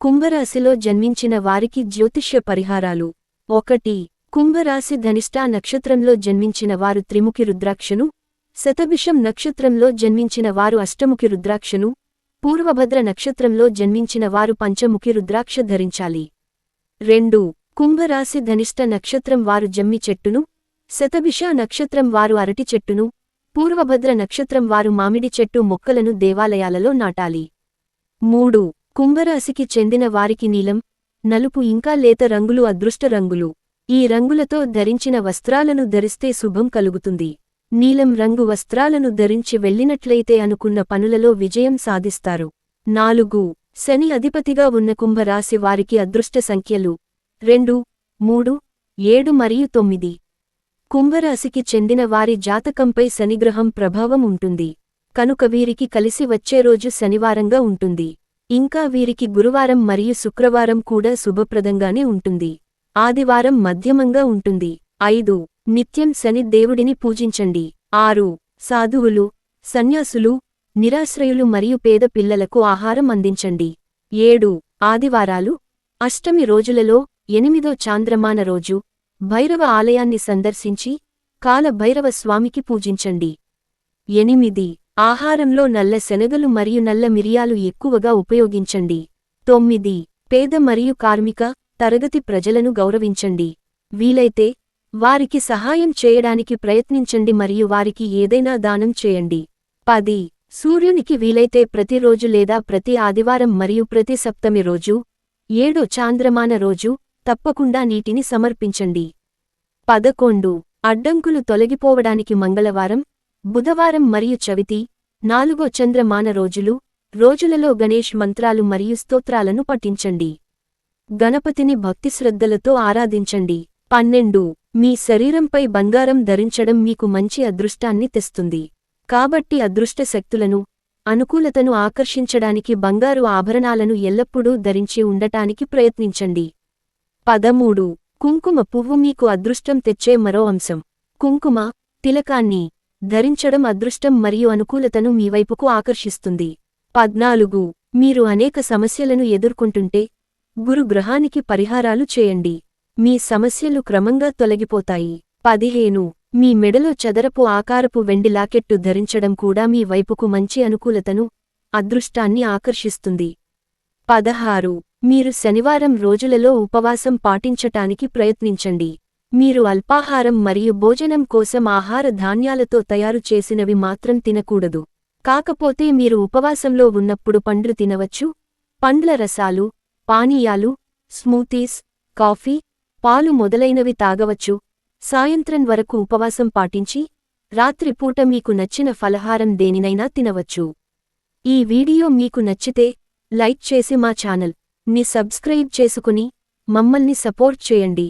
కుంభరాశిలో జన్మించిన వారికి జ్యోతిష్య పరిహారాలు. 1. కుంభరాశి ధనిష్టా నక్షత్రంలో జన్మించిన వారు త్రిముఖి రుద్రాక్షను, శతభిషం నక్షత్రంలో జన్మించిన వారు అష్టముఖి రుద్రాక్షను, పూర్వభద్ర నక్షత్రంలో జన్మించిన వారు పంచముఖి రుద్రాక్ష ధరించాలి. 2. కుంభరాశి ధనిష్ట నక్షత్రం వారు జమ్మి చెట్టును, శతభిష నక్షత్రం వారు అరటి చెట్టును, పూర్వభద్ర నక్షత్రం వారు మామిడి చెట్టు మొక్కలను దేవాలయాలలో నాటాలి. 3. కుంభరాశికి చెందిన వారికి నీలం, నలుపు ఇంకా లేత రంగులు అదృష్ట రంగులు. ఈ రంగులతో ధరించిన వస్త్రాలను ధరిస్తే శుభం కలుగుతుంది. నీలం రంగు వస్త్రాలను ధరించి వెళ్ళినట్లయితే అనుకున్న పనులలో విజయం సాధిస్తారు. 4. శని అధిపతిగా ఉన్న కుంభరాశి వారికి అదృష్ట సంఖ్యలు 2, 3, 7 మరియు 9. కుంభరాశికి చెందిన వారి జాతకంపై శనిగ్రహం ప్రభావం ఉంటుంది. కనుక వీరికి కలిసి వచ్చే రోజు శనివారంగా ఉంటుంది. ఇంకా వీరికి గురువారం మరియు శుక్రవారం కూడా శుభప్రదంగానే ఉంటుంది. ఆదివారం మధ్యమంగా ఉంటుంది. 5. నిత్యం శని దేవుడిని పూజించండి. 6. సాధువులు, సన్యాసులు, నిరాశ్రయులు మరియు పేద పిల్లలకు ఆహారం అందించండి. 7. ఆదివారాలు, అష్టమి రోజులలో 8వ చాంద్రమాన రోజు భైరవ ఆలయాన్ని సందర్శించి కాల భైరవ స్వామికి పూజించండి. 8. ఆహారంలో నల్ల శనగలు మరియు నల్ల మిరియాలు ఎక్కువగా ఉపయోగించండి. 9. పేద మరియు కార్మిక తరగతి ప్రజలను గౌరవించండి. వీలైతే వారికి సహాయం చేయడానికి ప్రయత్నించండి మరియు వారికి ఏదైనా దానం చేయండి. 10. సూర్యునికి వీలైతే ప్రతిరోజు లేదా ప్రతి ఆదివారం మరియు ప్రతి సప్తమి రోజు 7వ చాంద్రమాన రోజు తప్పకుండా నీటిని సమర్పించండి. 11. అడ్డంకులు తొలగిపోవడానికి మంగళవారం, బుధవారం మరియు చవితి 4వ చంద్రమాన రోజులలో గణేష్ మంత్రాలు మరియు స్తోత్రాలను పఠించండి. గణపతిని భక్తిశ్రద్ధలతో ఆరాధించండి. 12. మీ శరీరంపై బంగారం ధరించడం మీకు మంచి అదృష్టాన్ని తెస్తుంది. కాబట్టి అదృష్ట శక్తులను, అనుకూలతను ఆకర్షించడానికి బంగారు ఆభరణాలను ఎల్లప్పుడూ ధరించి ఉండటానికి ప్రయత్నించండి. 13. కుంకుమ పువ్వు మీకు అదృష్టం తెచ్చే మరో అంశం. కుంకుమ, తిలకాన్ని ధరించడం అదృష్టం మరియు అనుకూలతను మీ వైపుకు ఆకర్షిస్తుంది. 14. మీరు అనేక సమస్యలను ఎదుర్కొంటుంటే గురుగ్రహానికి పరిహారాలు చేయండి. మీ సమస్యలు క్రమంగా తొలగిపోతాయి. 15. మీ మెడలో చదరపు ఆకారపు వెండి లాకెట్టు ధరించడం కూడా మీ వైపుకు మంచి అనుకూలతను, అదృష్టాన్ని ఆకర్షిస్తుంది. 16. మీరు శనివారం రోజులలో ఉపవాసం పాటించటానికి ప్రయత్నించండి. మీరు అల్పాహారం మరియు భోజనం కోసం ఆహార ధాన్యాలతో తయారు చేసినవి మాత్రం తినకూడదు. కాకపోతే మీరు ఉపవాసంలో ఉన్నప్పుడు పండ్లు తినవచ్చు, పండ్ల రసాలు, పానీయాలు, స్మూతీస్, కాఫీ, పాలు మొదలైనవి తాగవచ్చు. సాయంత్రం వరకు ఉపవాసం పాటించి రాత్రిపూట మీకు నచ్చిన ఫలహారం దేనినైనా తినవచ్చు. ఈ వీడియో మీకు నచ్చితే లైక్ చేసి మా ఛానల్ ని సబ్స్క్రైబ్ చేసుకుని మమ్మల్ని సపోర్ట్ చేయండి.